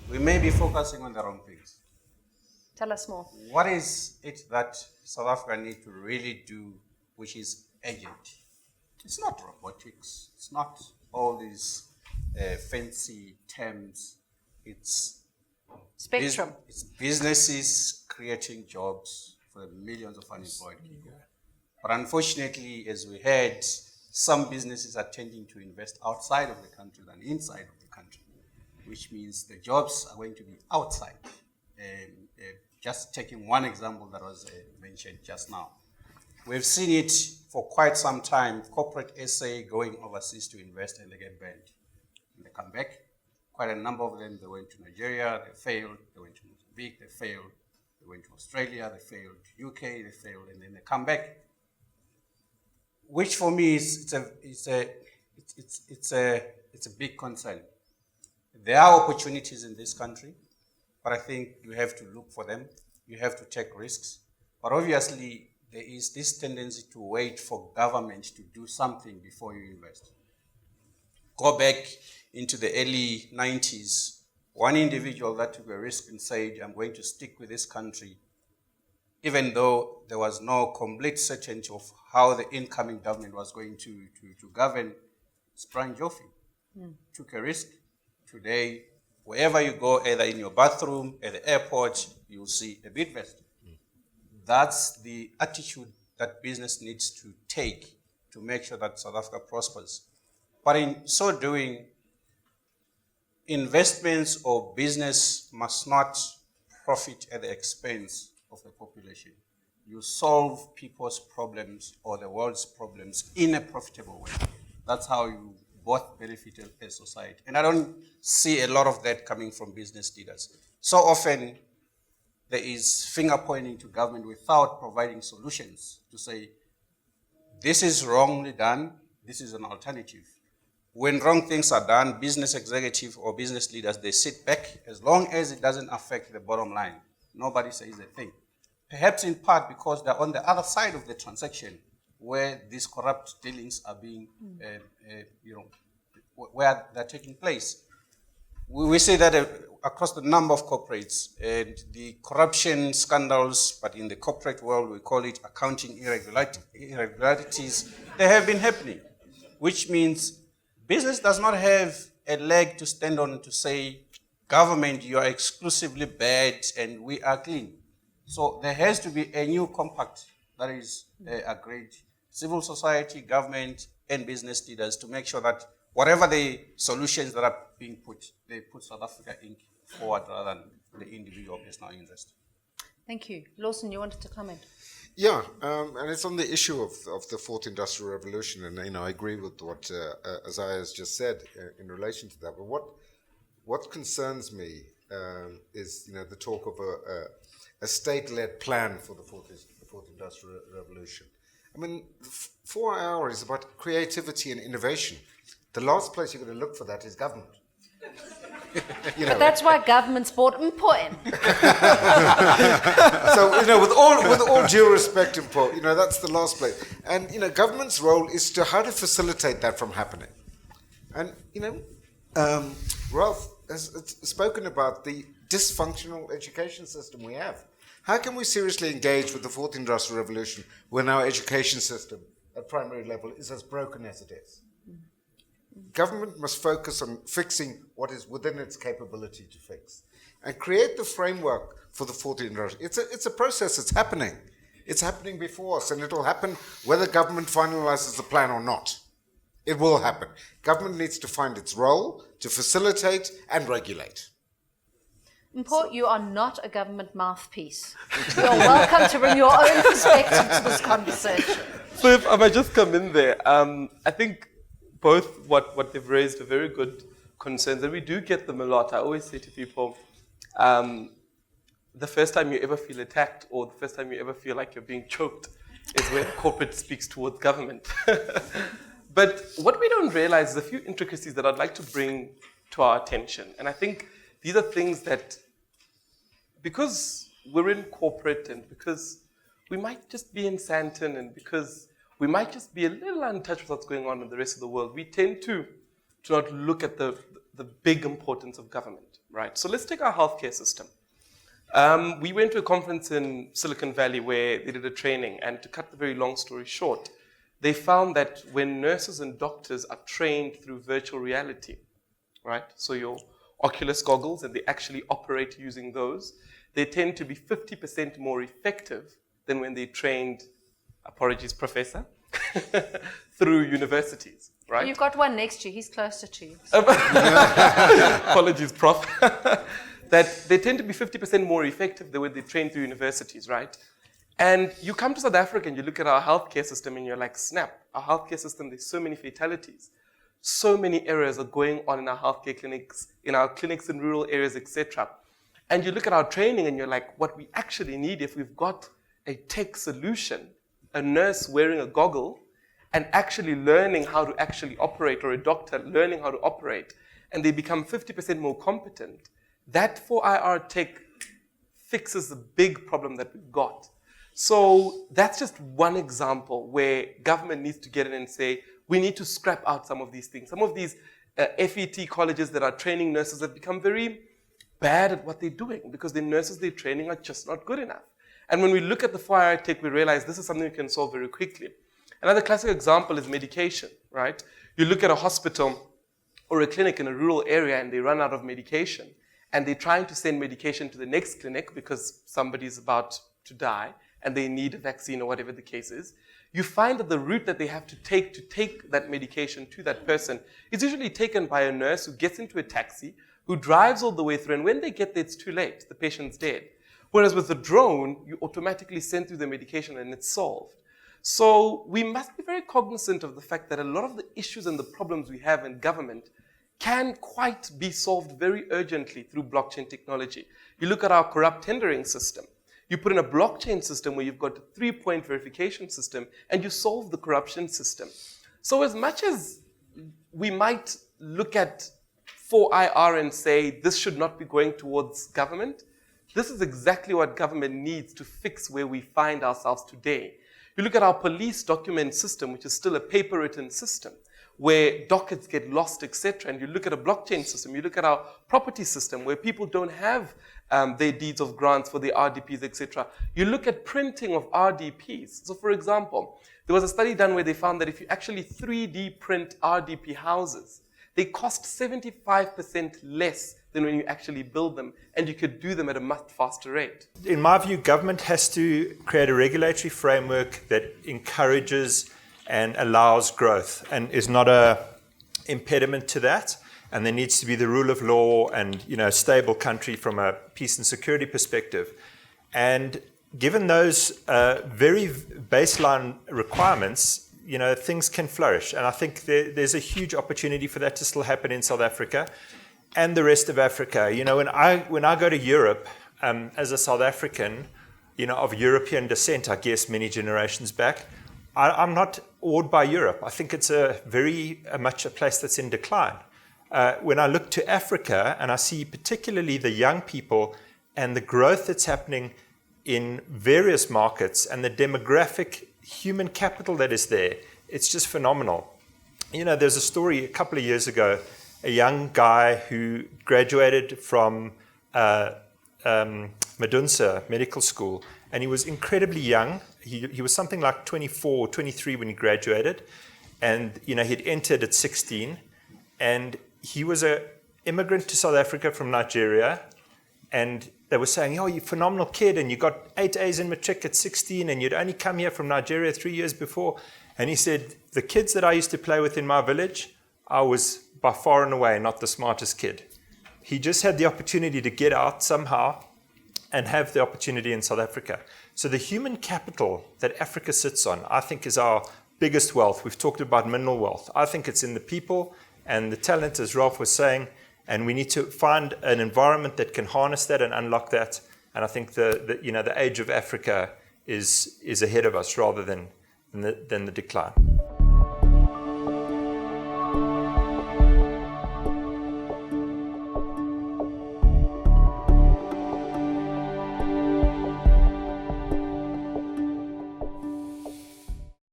we may be focusing on the wrong things. Tell us more. What is it that South Africa needs to really do, which is urgent? It's not robotics. It's not all these fancy terms. It's Spectrum. It's businesses creating jobs for the millions of unemployed people. But unfortunately, as we heard, some businesses are tending to invest outside of the country than inside of the country, which means the jobs are going to be outside. Just taking one example that was mentioned just now. We've seen it for quite some time, corporate SA going overseas to invest and they get banned. And they come back. Quite a number of them, they went to Nigeria, they failed, they went to Mozambique, they failed, they went to Australia, they failed, UK, they failed, and then they come back. Which for me is it's a big concern. There are opportunities in this country, but I think you have to look for them. You have to take risks. But obviously, there is this tendency to wait for government to do something before you invest. Go back into the early 90s, one individual that took a risk and said, I'm going to stick with this country, even though there was no complete certainty of how the incoming government was going to govern, Sprang Joffrey. Took a risk. Today, wherever you go, either in your bathroom, at the airport, you'll see a Bidvest. That's the attitude that business needs to take to make sure that South Africa prospers. But in so doing, investments or business must not profit at the expense of the population. You solve people's problems or the world's problems in a profitable way. That's how you both benefit as society. And I don't see a lot of that coming from business leaders. So often, there is finger pointing to government without providing solutions to say, this is wrongly done, this is an alternative. When wrong things are done, business executives or business leaders, they sit back as long as it doesn't affect the bottom line. Nobody says a thing. Perhaps in part because they're on the other side of the transaction where these corrupt dealings are being, where they're taking place. We say that across the number of corporates and the corruption scandals, but in the corporate world, we call it accounting irregularities, they have been happening, which means business does not have a leg to stand on to say, government, you are exclusively bad and we are clean. So there has to be a new compact that is agreed. Civil society, government, and business leaders to make sure that whatever the solutions that are being put, they put South Africa Inc. forward rather than the individual personal interest. Thank you. Lawson, you wanted to comment? Yeah, and it's on the issue of the fourth industrial revolution, and I agree with what Isaah has just said in relation to that. But what concerns me is the talk of a state-led plan for the fourth industrial revolution. I mean, 4 hours is about creativity and innovation. The last place you're going to look for that is government. But that's why government's bought Mpho in. So, with all due respect, Mpho, that's the last place. And, government's role is how to facilitate that from happening. And, Ralph has spoken about the dysfunctional education system we have. How can we seriously engage with the fourth industrial revolution when our education system at primary level is as broken as it is? Government must focus on fixing what is within its capability to fix and create the framework for the fourth industrial. It's a process. It's happening. It's happening before us, and it will happen whether government finalizes the plan or not. It will happen. Government needs to find its role to facilitate and regulate. Mpho, you are not a government mouthpiece. You're welcome to bring your own perspective to this conversation. So if I might just come in there, I think both what they've raised are very good concerns, and we do get them a lot. I always say to people, the first time you ever feel attacked or the first time you ever feel like you're being choked is when corporate speaks towards government. But what we don't realize is a few intricacies that I'd like to bring to our attention. And I think these are things that, because we're in corporate and because we might just be in Sandton and because we might just be a little untouched with what's going on in the rest of the world, we tend to not look at the the big importance of government, right? So let's take our healthcare system. We went to a conference in Silicon Valley where they did a training, and to cut the very long story short, they found that when nurses and doctors are trained through virtual reality, right? So your Oculus goggles, and they actually operate using those, they tend to be 50% more effective than when they trained, apologies, professor, through universities, right? You've got one next to you. He's closer to you. Apologies, prof. That they tend to be 50% more effective than when they train through universities, right? And you come to South Africa and you look at our healthcare system and you're like, snap, our healthcare system, there's so many fatalities. So many errors are going on in our healthcare clinics, in our clinics in rural areas, etc. And you look at our training and you're like, what we actually need, if we've got a tech solution, a nurse wearing a goggle and actually learning how to actually operate, or a doctor learning how to operate, and they become 50% more competent, that 4IR tech fixes the big problem that we've got. So that's just one example where government needs to get in and say, we need to scrap out some of these things. Some of these FET colleges that are training nurses have become very bad at what they're doing because the nurses they're training are just not good enough. And when we look at the 4IR tech, we realize this is something we can solve very quickly. Another classic example is medication, right? You look at a hospital or a clinic in a rural area and they run out of medication and they're trying to send medication to the next clinic because somebody's about to die and they need a vaccine or whatever the case is. You find that the route that they have to take that medication to that person is usually taken by a nurse who gets into a taxi, who drives all the way through, and when they get there, it's too late. The patient's dead. Whereas with the drone, you automatically send through the medication and it's solved. So we must be very cognizant of the fact that a lot of the issues and the problems we have in government can quite be solved very urgently through blockchain technology. You look at our corrupt tendering system. You put in a blockchain system where you've got a 3-point verification system and you solve the corruption system. So as much as we might look at 4IR and say this should not be going towards government, this is exactly what government needs to fix where we find ourselves today. You look at our police document system, which is still a paper-written system, where dockets get lost, etc. And you look at a blockchain system, you look at our property system, where people don't have their deeds of grants for their RDPs, etc. You look at printing of RDPs. So for example, there was a study done where they found that if you actually 3D print RDP houses, they cost 75% less than when you actually build them, and you could do them at a much faster rate. In my view, government has to create a regulatory framework that encourages and allows growth and is not a impediment to that. And there needs to be the rule of law and, a stable country from a peace and security perspective. And given those very baseline requirements, things can flourish. And I think there's a huge opportunity for that to still happen in South Africa and the rest of Africa. When I go to Europe, as a South African, of European descent, I guess many generations back, I'm not awed by Europe. I think it's very much a place that's in decline. When I look to Africa and I see particularly the young people and the growth that's happening in various markets and the demographic human capital that is there, it's just phenomenal. There's a story a couple of years ago, a young guy who graduated from Medunsa Medical School, and he was incredibly young. He was something like 24 or 23 when he graduated, and he'd entered at 16, and he was an immigrant to South Africa from Nigeria, and they were saying, "Oh, you're a phenomenal kid, and you got 8 A's in matric at 16, and you'd only come here from Nigeria 3 years before." And he said, "The kids that I used to play with in my village, I was by far and away not the smartest kid." He just had the opportunity to get out somehow and have the opportunity in South Africa. So the human capital that Africa sits on, I think, is our biggest wealth. We've talked about mineral wealth. I think it's in the people and the talent, as Ralph was saying, and we need to find an environment that can harness that and unlock that. And I think the age of Africa is ahead of us rather than the decline.